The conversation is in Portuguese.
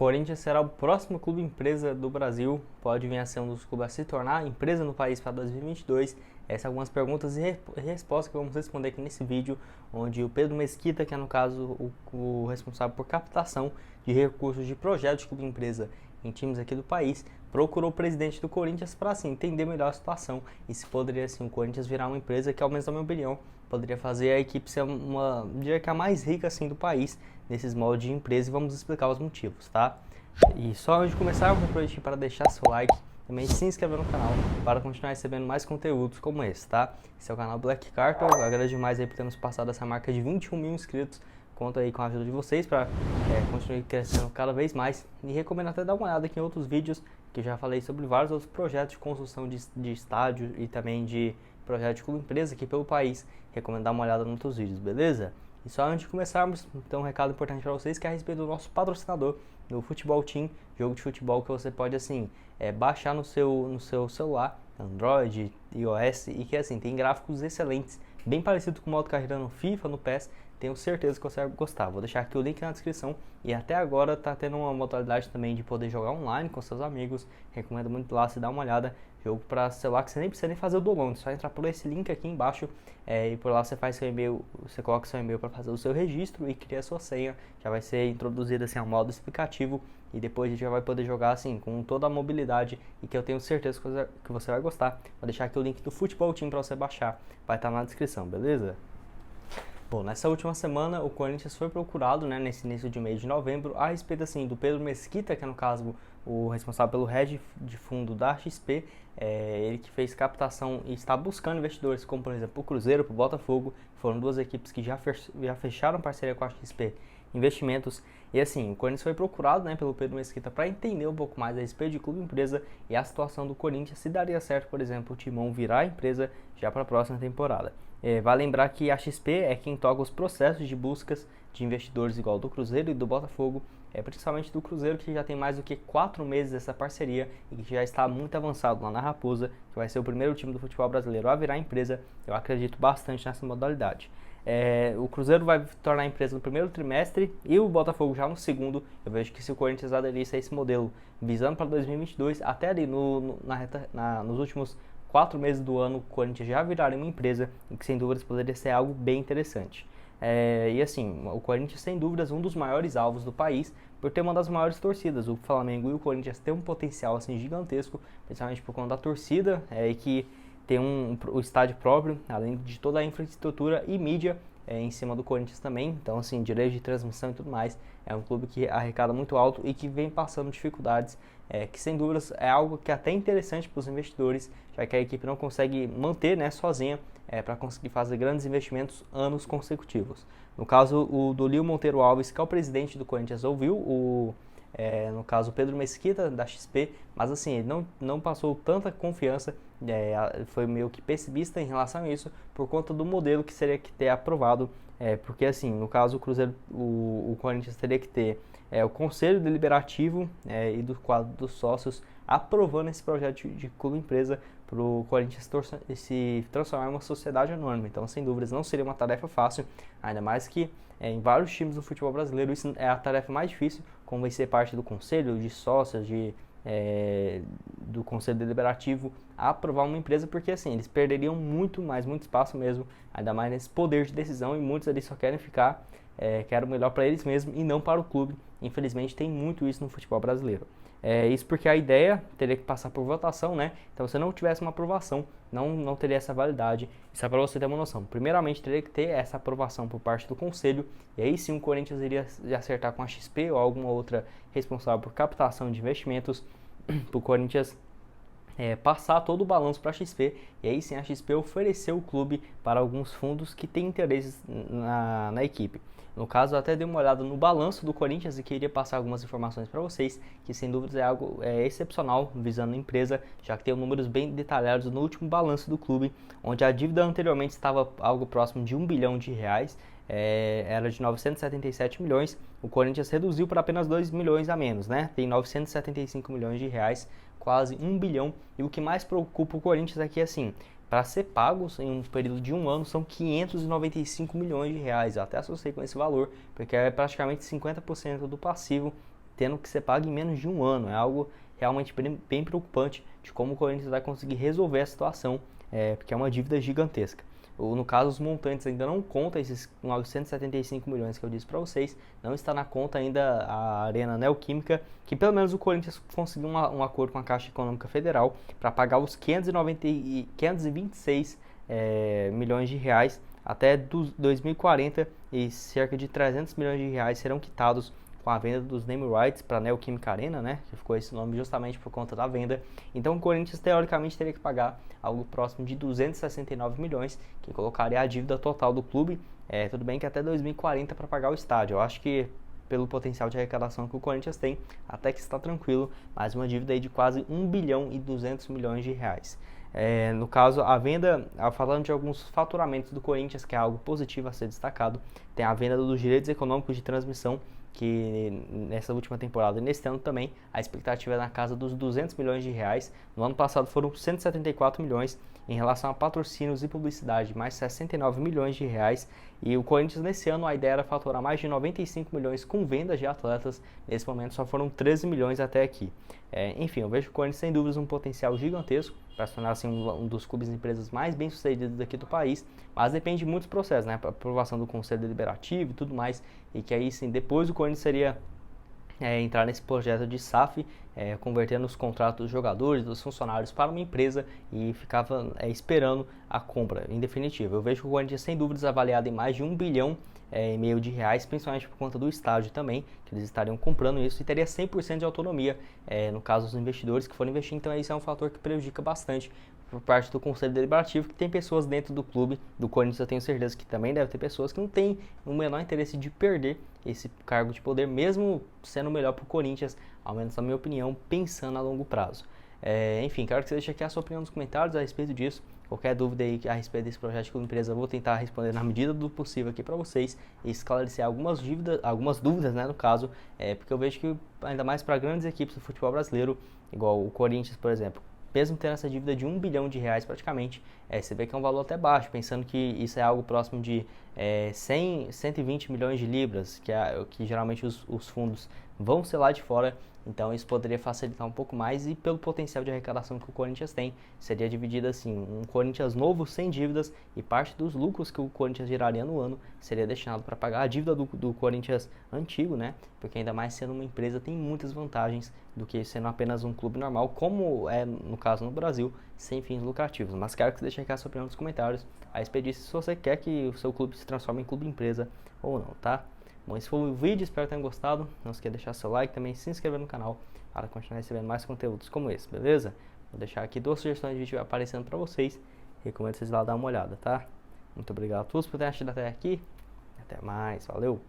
Corinthians será o próximo clube empresa do Brasil, pode vir a ser um dos clubes a se tornar empresa no país para 2022. Essas são algumas perguntas e respostas que vamos responder aqui nesse vídeo, onde o Pedro Mesquita, que é no caso o responsável por captação de recursos de projetos de clube empresa em times aqui do país, procurou o presidente do Corinthians para assim, entender melhor a situação e se poderia assim, o Corinthians virar uma empresa que, ao menos na minha opinião, poderia fazer a equipe ser diria que a mais rica assim, do país nesses moldes de empresa, e vamos explicar os motivos, tá? E só antes de começar, eu vou aproveitar para deixar seu like, também se inscrever no canal para continuar recebendo mais conteúdos como esse, tá? Esse é o canal Black Carter, eu agradeço demais aí por termos passado essa marca de 21 mil inscritos. Conto aí com a ajuda de vocês para continuar crescendo cada vez mais, e recomendo até dar uma olhada aqui em outros vídeos que eu já falei sobre vários outros projetos de construção de estádio e também de projetos de clube empresa aqui pelo país. Recomendo dar uma olhada nos outros vídeos, beleza? E só antes de começarmos, então um recado importante para vocês que é a respeito do nosso patrocinador, do Futebol Team, jogo de futebol que você pode assim baixar no seu celular, Android, iOS, e que assim tem gráficos excelentes, bem parecido com o modo carreira no FIFA, no PES. Tenho certeza que você vai gostar. Vou deixar aqui o link na descrição. E até agora tá tendo uma modalidade também de poder jogar online com seus amigos. Recomendo muito lá, se dá uma olhada. Jogo para celular que você nem precisa nem fazer o download. Só entrar por esse link aqui embaixo e por lá você faz seu e-mail. Você coloca seu e-mail para fazer o seu registro e cria a sua senha. Já vai ser introduzido assim ao modo explicativo. E depois a gente já vai poder jogar assim com toda a mobilidade e que eu tenho certeza que você vai gostar. Vou deixar aqui o link do Futebol Team para você baixar. Vai estar na descrição, beleza? Bom, nessa última semana o Corinthians foi procurado, né, nesse início de mês de novembro, a respeito assim, do Pedro Mesquita, que é no caso o responsável pelo head de fundo da XP, ele que fez captação e está buscando investidores, como por exemplo o Cruzeiro, o Botafogo, foram duas equipes que já fecharam parceria com a XP Investimentos. E assim, o Corinthians foi procurado, né, pelo Pedro Mesquita para entender um pouco mais a respeito de clube empresa e a situação do Corinthians, se daria certo, por exemplo, o Timão virar a empresa já para a próxima temporada. Vale lembrar que a XP é quem toca os processos de buscas de investidores igual do Cruzeiro e do Botafogo, principalmente do Cruzeiro, que já tem mais do que 4 meses dessa parceria e que já está muito avançado lá na Raposa, que vai ser o primeiro time do futebol brasileiro a virar empresa. Eu acredito bastante nessa modalidade. O Cruzeiro vai tornar a empresa no primeiro trimestre e o Botafogo já no segundo. Eu vejo que se o Corinthians aderisse a esse modelo visando para 2022, até ali nos últimos 4 meses do ano, o Corinthians já viraria uma empresa, e que sem dúvidas poderia ser algo bem interessante. E assim, o Corinthians sem dúvidas um dos maiores alvos do país, por ter uma das maiores torcidas. O Flamengo e o Corinthians têm um potencial assim gigantesco, principalmente por conta da torcida, e que tem o estádio próprio, além de toda a infraestrutura e mídia em cima do Corinthians também. Então assim, direito de transmissão e tudo mais, é um clube que arrecada muito alto e que vem passando dificuldades, que sem dúvidas é algo que é até interessante para os investidores, já que a equipe não consegue manter, né, sozinha, para conseguir fazer grandes investimentos anos consecutivos. No caso, o Dolio Monteiro Alves, que é o presidente do Corinthians, ouviu no caso o Pedro Mesquita da XP, mas assim, ele não passou tanta confiança, foi meio que pessimista em relação a isso, por conta do modelo que seria que ter aprovado, porque assim, no caso o Cruzeiro, o Corinthians teria que ter o Conselho Deliberativo e do quadro dos sócios aprovando esse projeto de clube empresa para o Corinthians se transformar em uma sociedade anônima. Então, sem dúvidas, não seria uma tarefa fácil, ainda mais que em vários times do futebol brasileiro isso é a tarefa mais difícil, convencer parte do conselho de sócios, do Conselho Deliberativo a aprovar uma empresa, porque assim, eles perderiam muito espaço mesmo, ainda mais nesse poder de decisão, e muitos ali só querem ficar, querem o melhor para eles mesmos e não para o clube. Infelizmente tem muito isso no futebol brasileiro. Isso porque a ideia teria que passar por votação, né? Então, se não tivesse uma aprovação, não teria essa validade. Isso é para você ter uma noção. Primeiramente, teria que ter essa aprovação por parte do conselho, e aí sim o Corinthians iria acertar com a XP ou alguma outra responsável por captação de investimentos para o Corinthians passar todo o balanço para a XP, e aí sim a XP ofereceu o clube para alguns fundos que têm interesses na equipe. No caso, eu até dei uma olhada no balanço do Corinthians e queria passar algumas informações para vocês, que sem dúvidas é algo excepcional visando a empresa, já que tem números bem detalhados no último balanço do clube, onde a dívida anteriormente estava algo próximo de 1 bilhão de reais, era de 977 milhões, o Corinthians reduziu para apenas 2 milhões a menos, né? Tem 975 milhões de reais, quase 1 bilhão, e o que mais preocupa o Corinthians é que, assim, para ser pagos em um período de um ano são 595 milhões de reais. Eu até associei com esse valor, porque é praticamente 50% do passivo tendo que ser pago em menos de um ano. É algo realmente bem preocupante de como o Corinthians vai conseguir resolver a situação, porque é uma dívida gigantesca. No caso, os montantes ainda não contam esses 975 milhões que eu disse para vocês, não está na conta ainda a Arena Neoquímica, que pelo menos o Corinthians conseguiu um acordo com a Caixa Econômica Federal para pagar os 526 milhões de reais até 2040, e cerca de 300 milhões de reais serão quitados com a venda dos name rights para a Neoquímica Arena, né, que ficou esse nome justamente por conta da venda. Então o Corinthians teoricamente teria que pagar algo próximo de 269 milhões, que colocaria a dívida total do clube, tudo bem que até 2040 para pagar o estádio. Eu acho que pelo potencial de arrecadação que o Corinthians tem, até que está tranquilo, mas uma dívida aí de quase 1 bilhão e 200 milhões de reais. No caso, a venda, falando de alguns faturamentos do Corinthians, que é algo positivo a ser destacado, tem a venda dos direitos econômicos de transmissão, que nessa última temporada e neste ano também a expectativa é na casa dos 200 milhões de reais. No ano passado foram 174 milhões. Em relação a patrocínios e publicidade, mais 69 milhões de reais. E o Corinthians nesse ano a ideia era faturar mais de 95 milhões com vendas de atletas. Nesse momento só foram 13 milhões até aqui. Enfim, eu vejo o Corinthians sem dúvidas um potencial gigantesco para se tornar assim, um dos clubes e empresas mais bem sucedidos aqui do país, mas depende de muitos processos, né? A aprovação do Conselho Deliberativo e tudo mais, e que aí sim, depois o Corinthians seria entrar nesse projeto de SAF, convertendo os contratos dos jogadores, dos funcionários para uma empresa, e ficava esperando a compra em definitivo. Eu vejo o Corinthians sem dúvidas avaliado em mais de 1 bilhão e meio de reais, principalmente por conta do estádio também, que eles estariam comprando isso, e teria 100% de autonomia no caso dos investidores que forem investir. Então isso é um fator que prejudica bastante por parte do Conselho Deliberativo, que tem pessoas dentro do clube, do Corinthians eu tenho certeza que também deve ter pessoas que não têm o menor interesse de perder esse cargo de poder, mesmo sendo melhor para o Corinthians, ao menos na minha opinião, pensando a longo prazo. Enfim, quero que você deixe aqui a sua opinião nos comentários a respeito disso. Qualquer dúvida aí a respeito desse projeto de empresa, eu vou tentar responder na medida do possível aqui para vocês e esclarecer algumas dúvidas, né, no caso, porque eu vejo que ainda mais para grandes equipes do futebol brasileiro, igual o Corinthians, por exemplo, mesmo tendo essa dívida de 1 bilhão de reais praticamente, você vê que é um valor até baixo, pensando que isso é algo próximo de 120 milhões de libras, que geralmente os fundos vão ser lá de fora. Então isso poderia facilitar um pouco mais, e pelo potencial de arrecadação que o Corinthians tem, seria dividido assim, um Corinthians novo sem dívidas, e parte dos lucros que o Corinthians geraria no ano seria destinado para pagar a dívida do Corinthians antigo, né? Porque ainda mais sendo uma empresa tem muitas vantagens do que sendo apenas um clube normal, como é no caso no Brasil, sem fins lucrativos. Mas quero que você deixe aqui a sua opinião nos comentários a respeito disso, se você quer que o seu clube se transforme em clube empresa ou não, tá? Bom, esse foi o vídeo, espero que tenham gostado. Não esqueça de deixar seu like, também se inscrever no canal para continuar recebendo mais conteúdos como esse, beleza? Vou deixar aqui 2 sugestões de vídeo aparecendo para vocês. Recomendo vocês lá dar uma olhada, tá? Muito obrigado a todos por terem assistido até aqui. Até mais, valeu!